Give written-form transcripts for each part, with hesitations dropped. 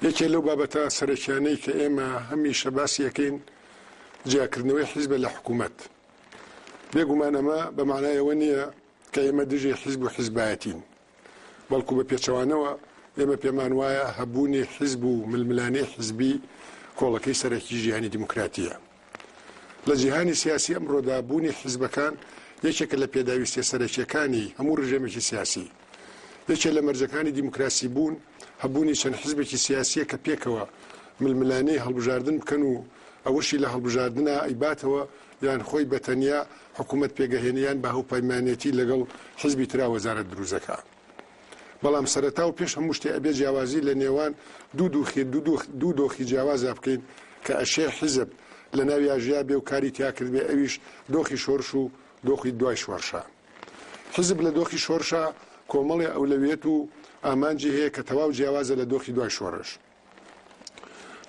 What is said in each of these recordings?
یەکێ لەو بابەتە سەرەکیانەی کە ئێمە هەمیشە باسی یەکەین جیاکردنەوەی حیزبە لە حکوومەت. بێگومان ئەمە بە معنایەوە نییە کە ئێمە دژی حیزب و حیزبایەتین، بەڵکو بە پێچەوانەوە ئێمە پێمان وایە هەبوونی حیزب و ململانەی حیزبی کۆڵەکەی سەرەکی ژیانی دیموکراتیە. لە جیهانی سیاسی ئەمڕۆدا بوونی حیزبەکان یەکێکە لە پێداویستە سەرەکیەکانی هەموو ڕژێمێکی سیاسی. یەکێک لە مەرجەکانی دیموکراسی بوون هەبوونی چەند حیزبێکی سیاسیە کە پێکەوە ململانەی هەڵبژاردن بکەن و ئەوەشی لە هەڵبژاردنە ئەیباتەوە یان خۆی بەتەنیا حکوومەت پێگەهێنیان بە هەوپەیمانێتی لەگەڵ حیزبی ترا وەزارەت دروستەکە. بەڵام سەرەتا و پێش هەموو شتێ ئەبێ جیاوازی لە نێوان دوو دۆخی جیاوازە بکەین کە ئەشێ حیزب لە ناوی ئاژیا بێ و کاری تیا کرد بێ، ئەویش دۆخی شۆرش و دۆخی دوای شۆڕشە. حزب لە دۆخی شۆڕشە کۆمەڵی ئەولەویەت و ئامانجی هەیە کە تەواو جیاوازە لە دۆخی دوای شۆڕش.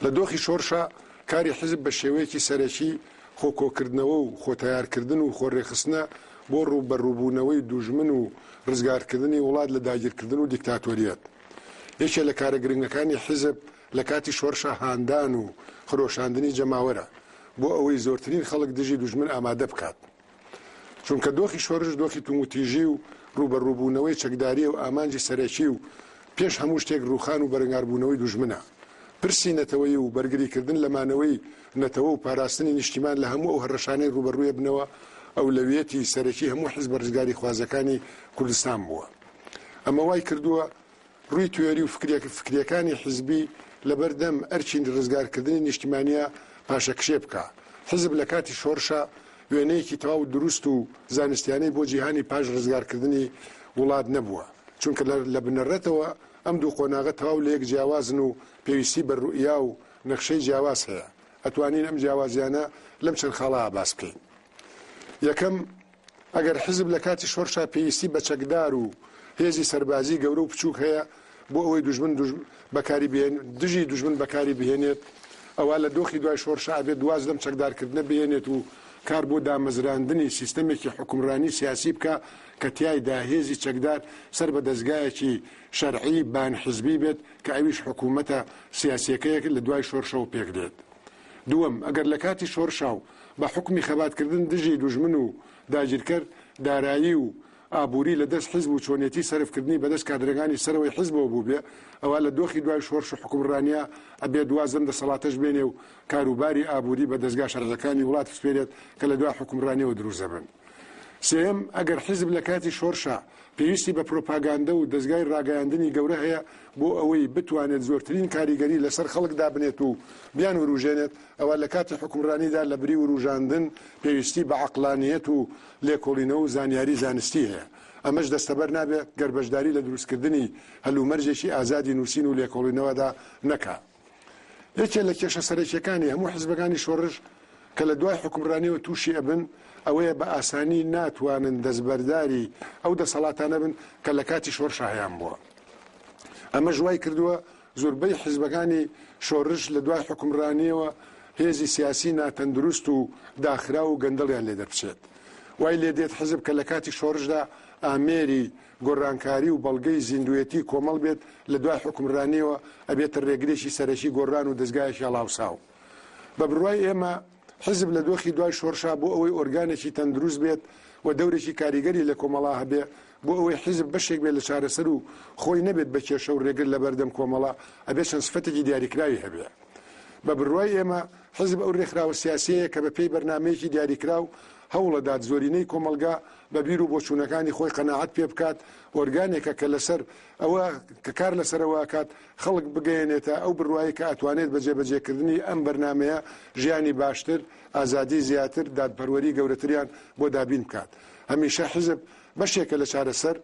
لە دۆخی شۆڕشە کاری حزب بە شێوەیەکی سەرەکی خۆکۆکردنەوە و خۆتیارکردن و خۆڕێخستنە بۆ ڕوبەڕووبوونەوەی دوژمن و ڕزگارکردنی وڵات لە داگیرکردن و دیکتاتۆریەت. یەکێک لە کارە گرنگەکانی حزب لە کاتی شۆڕشە هاندان و خرۆشاندنی جەماوەرە بۆ ئەوەی زۆرترین خەڵک دژی دوژمن ئامادە بکات. چونکە دۆخی شۆڕش دۆخی توموتیژی و ڕوبەڕووبوونەوەی چەکداری و ئامانجی سەرەکی و پێش هەموو شتێک ڕووخان و بەرەنگاربوونەوەی دوژمنە. پرسی نەتەوەی و بەرگریکردن لەمانەوەی نەتەوە و پاراستنی نیشتیمان لە هەموو ئەو هەڕەشانەی ڕوبەڕوویە بنەوە ئەولەویەتی سەرەکی هەموو حیزب ڕزگاری خوازەکانی کوردستان بووە. ئەمە وای کردووە ڕووی توێری و فکریەکانی حیزبی لەبەردەم ئەرچین ڕزگارکردنی نیشتیمانیە پاشەکشێ بکە. حزب لە کاتی شۆڕشە وێنەیەکی تەواو دروست و زانستیانەی بۆ جیهانی پاش ڕزگارکردنی وڵات نەبووە، چونکە لە بنەڕێتەوە ئەم دوو قۆناغە تەواو لە یەک جیاوازن و پێویستی بە ڕوئیا و نەخشەی جیاواز هەیە. ئەتوانین ئەم جیاوازیانە لەم چەند خاڵا باس بکەین. یەکەم، ئەگەر حزب لە کاتی شۆڕشە پێویستی بە چەکدار و هێزی سەربازی گەورە و بچووک هەیە بۆ ئەوەی دژی دوژمن بەکاری بهێنێت، ئەوە لە دۆخی دوای شۆڕشە ئەبێت دواز لەم چەکدارکردنە بهێنێت و کار بۆ دامەزراندنی سیستەمێکی حکومڕانی سیاسی بکە کە تیایدا هێزی چەکدار سەر بە دەستگایەکی شەرعی بان حزبی بێت کە ئەویش حکوومەتە سیاسیەکەیەک لە دوای شۆڕشەوە پێک دێت. دووەم، ئەگەر لە کاتی شۆڕشە و بە حکمی خەباتکردن دژی دوژمن و داگیرکرد دارایی و ئابووری لە دەست حزب و چۆنێتی سەرفکردنی بەدەست کادرەکانی سەرەوەی حزبەوە بوو بێ، ئەوە لە دۆخی دوای شۆڕش و حکومڕانیە ئەبێ دوازم دەسەڵاتەش بێنێ و کاروباری ئابووری بە دەستگا شەرعەکانی وڵات بسپێرێت کە لە دوای حکومڕانیەوە دروست دەبن. سێم، ئەگەر حزب لە کاتی شۆڕشە پێویستی بە پرۆپاگاندە و دەستگای ڕاگەیاندنی گەورە هەیە بۆ ئەوەی بتوانێت زۆرترین کاریگەری لەسەر خەڵکدا بنێت و بیان وروژێنێت، ئەوە لە کاتی حکومڕانیدا لە بری وروژاندن پێویستی بە عەقلانیەت و لێکۆڵینەوە و زانیاری زانستی هەیە. ئەمەش دەستەبەر نابێت گەربەشداری لە دروستکردنی هەلومەرجێکی ئازادی نووسین و لێکۆڵینەوەدا نەکا. یەکێک لە کێشە سەرەکیەکانی هەموو حزبەکانی شۆڕش کە لە دوای حکومڕانیەوە تووشی ئەبن ئەوەیە بە ئاسانی ناتوانن دەستبەرداری ئەو دەسەڵاتانە بن کە لە کاتی شۆڕشە هەیان بووە. ئەمە ژوای کردووە زۆربەی حزبەکانی شۆڕش لە دوای حکومڕانیەوە هێزی سیاسی ناتەندروست و داخرا و گەندەڵیان لێ دەربچێت. وای لێ دێت حزب کە لە کاتی شۆڕشدا ئامێری گۆڕانکاری و بەڵگەی زیندوێتی کۆمەڵ بێت، لە دوای حکومڕانیەوە ئەبێتە ڕێگرێکی سەرەکی گۆڕان و دەستگایەکی هەڵاوساو. بە بڕوای ئێمە حزب لە دۆخی دوای شۆڕشە بۆ ئەوەی ئۆرگانێکی تەندروست بێت و دەورێکی کاریگەری لە کۆمەڵا هەبێ، بۆ ئەوەی حزب بەشێک بێت لە چارەسەر و خۆی نەبێت بە کێشە و ڕێگر لە بەردەم کۆمەڵا، ئەبێت چەند سفەتێکی دیاریکراوی هەبێ. بە بڕوای ئێمە حزب ئەو ڕێکخراوە سیاسیەیە کە بەپێی بەرنامەیەکی دیاریکراو هەوڵەدات زۆرینەی کۆمەلگا بە بیر و بۆچوونەکانی خۆی قەناعەت پێ بکات، ئۆرگانێکە کە لەسەر ئەوە کە کار لەسەرەوە کات خەڵک بگەێنێتە ئەو بڕوایی کە ئەتوانێت بە جێبەجێکردنی ئەم بەرنمەیە ژیانی باشتر، ئازادی زیاتر، دادپەروەری گەورەتریان بۆ دابین بکات. هەمیشە حزب بەشێکە لە چارەسەر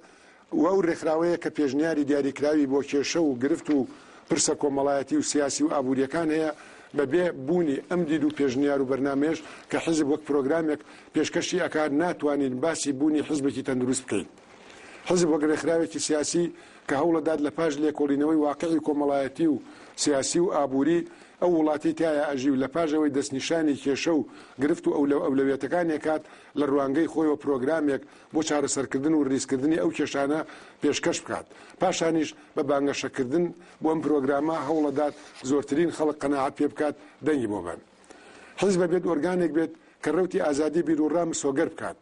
و ئەو ڕێکخراوەیە کە پێشنیاری دیاریکراوی بۆ کێشە و گرفت و پرسە کۆمەڵایەتی و سیاسی و ئابوووریەکان هەیە، بەبێ بوونی ئەم دید و پێشنیار و بەرنمێش کە حزب وەک پرۆگرامێک پێشکەشی ئەکات ناتوانین باسی بوونی حزبێکی تەندروست بکەین. حزب وەک ڕێکخراوێکی سیاسی کە هەوڵەدات لە پاش لێکۆڵینەوەی واقعی کۆمەڵایەتی و سیاسی و ئابووری ئەو وڵاتی تایە ئەژی و لە پاژەوەی دەستنیشانی کێشە و گرفت و ئەولەوێتەکانی کات لە ڕوانگەی خۆیەوە پرۆگرامێک بۆ چارەسەرکردن و ڕیزکردنی ئەو کێشانە پێشکەش بکات. پاشانیش بە بانگەشەکردن بۆ ئەم پرۆگرامە هەوڵەدات زۆرترین خەڵک قەناعەت پێ بکات دەنگی بۆ بن. حیزب بێت ئۆرگانێک بێت کە ڕەوتی ئازادی بیر و ڕام سۆگەر بکات،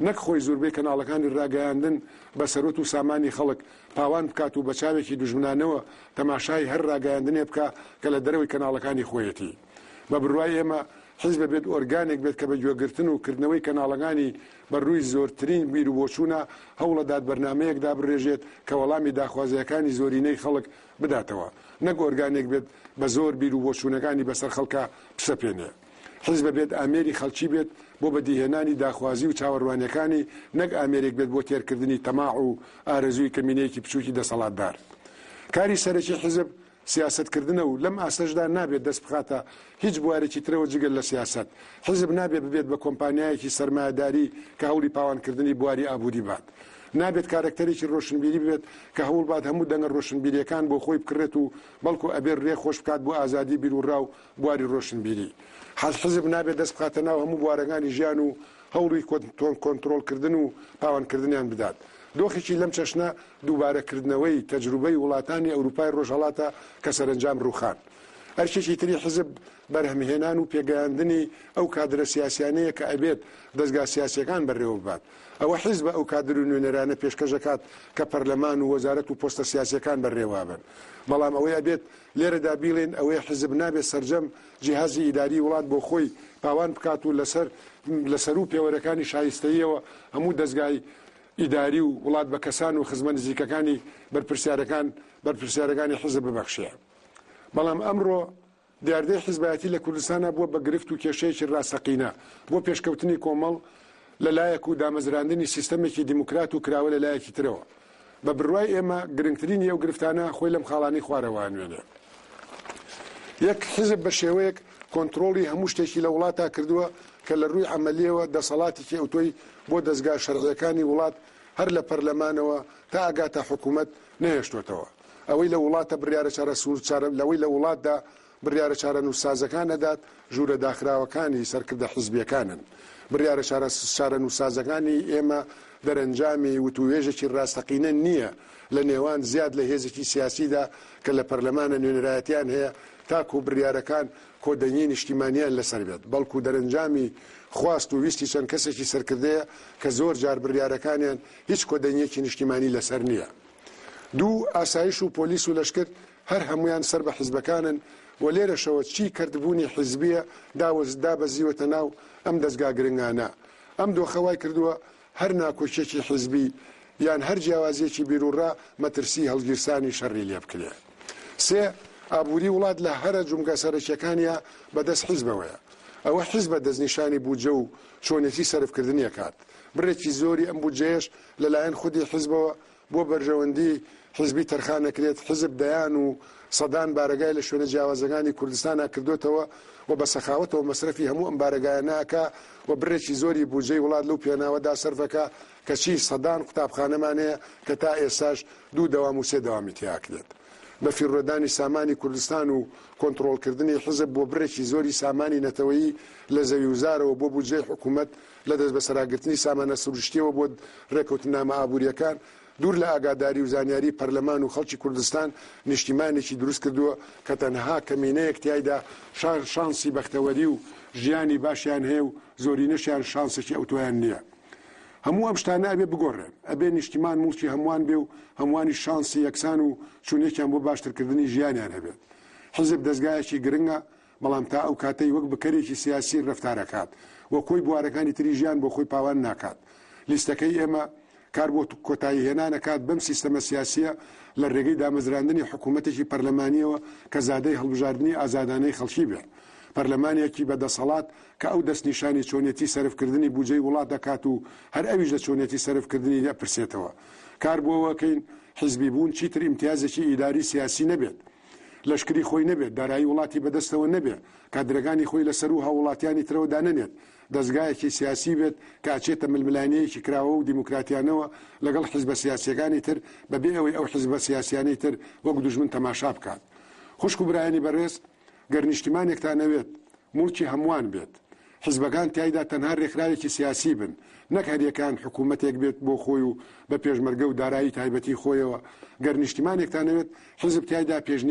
نەک خۆی زۆربەی کەناڵەکانی ڕاگەیاندن بە سەرۆت و سامانی خەڵک پاوان بکات و بە چاوێکی دوژمنانەوە تەماشای هەر ڕاگەیاندنێ بکە کە لە دەرەوەی کەناڵەکانی خۆیەتی. بە بڕوای ئێمە حیزب بێت ئۆرگانێک بێت کە بە گوێگرتن و کردنەوەی کەناڵەکانی بەڕووی زۆرترین بیر و بۆچوونە هەوڵەدات بەرنامەیەکدا بڕێژێت کە وەڵامی داخوازیەکانی زۆرینەی خەڵک بداتەوە، نەک ئۆرگانێک بێت بە زۆر بیر و بۆچوونەکانی بەسەر خەڵکە بسەپێنێ. حیزب بێت ئامێری خەڵکی بێت بۆ بەدیهێنانی داخوازی و چاوەڕوانیەکانی، نەک ئامێرێک بێت بۆ تێرکردنی تەماع و ئارەزووی کەمینەیەکی بچووکی دەسەڵاتدار. کاری سەرەکی حیزب سیاستکردنە و لەم ئاستەشدا نابێت دەست بخاتە هیچ بوارێکی ترەوە جگەل لە سیاست. حیزب نابێت ببێت بە کۆمپانیایەکی سەرمایەداری کە هەوڵی پاوانکردنی بواری ئابووری بات. نابێت کارکتەرێکی ڕۆشنبیری بێت کە هەوڵ بات هەموو دەنگە ڕۆشنبیریەکان بۆ خۆی بکڕێت و بەڵکو ئەبێ ڕێ خۆش بکات بۆ ئازادی بیر و ڕاو بواری ڕۆشنبیری. حیزب نابێت دەست بخاتە ناو هەموو بوارەکانی ژیان و هەوڵی کۆنتڕۆڵکردن و پاوانکردنیان بدات. دۆخێکی لەم چەشنە دووبارەکردنەوەی تەجروبەی وڵاتانی ئەوروپای ڕۆژهەڵاتە کە سەرنجام ڕووخان. هەرچێکی تری حیزب بەرهەمهێنان و پێگەیاندنی ئەو کادرە سیاسیانەیە کە ئەبێت دەستگا سیاسیەکان بەڕێوە بات. ئەوە حیزب ئەو کادر و نوێنەرانە پێشکەشەکات کە پەرلەمان و وەزارەت و پۆستە سیاسیەکان بەڕێوە بن. بەڵام ئەوەی ئەبێت لێرەدا بیڵێن ئەوەی حیزب نابێت سەرجەم جیهازی ئیداری وڵات بۆ خۆی پاوان بکات و لەسەر و پێوەرەکانی شایستەیەوە هەموو دەستگای ئیداری و وڵات بە کەسان و خزمە نزیکەکانی بەرپرسیارەکانی حیزب ببەخشێ. بەڵام ئەمڕۆ دیاردەی حیزبایەتی لە کوردستانە بووە بە گرفت و کێشەیەکی ڕاستەقینە بۆ پێشکەوتنی کۆمەڵ لەلایەک و دامەزراندنی سیستەمێکی دیموکرات و کراوە لەلایەکی ترەوە. بە بڕوای ئێمە گرنگترین ئەو گرفتانە خۆی لەم خاڵانی خوارەوە نوێنێ. یەک حیزب بە شێوەیەک کۆنتڕۆڵی هەموو شتێکی لە وڵاتە کردووە کە لە ڕووی عملیەوە دەسەڵاتێکی ئەوتۆی بۆ دەستگا شەرعیەکانی وڵات هەر لە پەرلەمانەوە تا ئاگاتە حکوومەت نەهێشتوێتەوە. ئەوەی لە وڵاتە بڕیارە لەوەی لە وڵاتدا بڕیارە چارە نووسازەکان نەدات ژوورە داخراوەکانی سەرکردە حیزبیەکانن. بڕیارە چارە نووسازەکانی ئێمە دەرەنجامی وتوێژێکی ڕاستەقینە نییە لە نێوان زیاد لە هێزێکی سیاسیدا کە لە پەرلەمانە نوێنەرایەتیان هەیە تاکو بڕیارەکان کۆدەنیی نیشتیمانیان لەسەر بێت، بەڵکو دەرەنجامی خواست و ویستی چەند کەسێکی سەرکردەیە کە زۆر جار بڕیارەکانیان هیچ کۆدەنیەکی نیشتیمانی لەسەر نییە. دوو ئاسایش و پۆلیس و لەشکر هەر هەمویان سەر بە حیزبەکانن و لێرەشەوە چی کردبوونی حیزبیە دابەزیوەتە ناو ئەم دەستگا گرنگانە. ئەم دۆخەوای کردووە هەر ناکۆچێکی حیزبی یان هەر جیاوازیەکی بیرروڕا مەترسی هەڵگیرسانی شەڕی لێ بکرێ. سێ ئابووری وڵات لە هەرە جومگە سەرچیەکانیە بەدەست حیزبەوەیە. ئەوە حیزبە دەستنیشانی بودجە و چۆنێتی سەرفکردنی کات. بڕێکی زۆری ئەم بودجەیەش لەلایەن خودی حیزبەوە بۆ بەرژەوەندی حیزبی تەرخانەکرێت. حیزب دەیان و سەدان بارگای لە شوێنە جیاوازەکانی کوردستانە کردوتەوە و بە سەخاوەتەوە مەسرەفی هەموو ئەم بارگایە ناکە و بڕێکی زۆری بودجەی وڵات لەو پێناوەدا سەرفەکە کەچی سەدان قوتابخانەمانەیە کە تا ئێستاش دوو دەوام و سێ دەوامی تیاکرێت. بە فیڕۆدانی سامانی کوردستان و کۆنتڕۆڵکردنی حیزب بۆ بڕێکی زۆری سامانی نەتەوەیی لە زەویوزارەوە بۆ بودجەی حکوومەت لە دەست بەسەراگرتنی سامانە سروشتیەوە بۆ ڕێکەوتنامە ئابووریەکان دوور لە ئاگاداری و زانیاری پەرلەمان و خەڵکی کوردستان نیشتیمانێکی دروست کردووە کە تەنها کەمینەیەک تایدا شانسی بەختەوەری و ژیانی باشیان هەیە و زۆرینەشیان شانسێکی ئەوتۆیان نییە. هەموو ئەم شتانە ئەبێ بگۆڕێن، ئەبێ نیشتیمان موڵکی هەمووان بێ و هەمووانی شانسی یەکسان و چونێکیان بۆ باشترکردنی ژیانیان هەبێت. حیزب دەستگایەکی گرنگە، بەڵام تا ئەو کاتەی وەک بکەرێکی سیاسی ڕەفتارەکات وە کۆی بوارەکانی تری ژیان بۆ خۆی پاوان ناکات. لیستەکەی ئێمە کار بۆ کۆتایی هێنانەکات بەم سیستەمە سیاسیە لە ڕێگەی دامەزراندنی حکوومەتێکی پەرلەمانیەوە کە زادەی هەڵبژاردننی ئازادانەی خەڵکی بێت. پەرلەمانێکی بەدەسەڵات کە ئەو دەستنیشانی چۆنێتی سەرفکردنی بودجەی وڵات دەکات و هەر ئەویش لە چۆنێتی سەرفکردنی دەپرسێتەوە. کار بۆەوەکەین حیزبی بوون چیتر ئیمتیازێکی ئیداری سیاسی نەبێت. لەشکری خۆی نەبێت، دارایی وڵاتی بەدەستەوە نەبێت، کادرەکانی خۆی لەسەر و هاوڵاتیانی ترەوە دانەنێت، دەستگایەکی سیاسی بێت کە ئاچێتە ململانەیەکی کراوە و دیموکراتیانەوە لەگەڵ حیزبە سیاسیەکانی تر بەبێ ئەوەی ئەو حیزبە سیاسیانەی تر وەک دوژمن تەماشا بکات. خوشک و برایانی بەڕێز، گەرنیشتمانێکتانەوێت موڵکی هەمووان بێت، حیزبەکان تایدا تەنها ڕێکخراوێکی سیاسی بن، نەک هەریەکان حکوومەتێک بێت بۆ خۆی و بە پێشمەرگە و دارایی تایبەتی خۆیەوە. گەرنیشتمانێکتانەوێت حیزب تایدا پێشنیار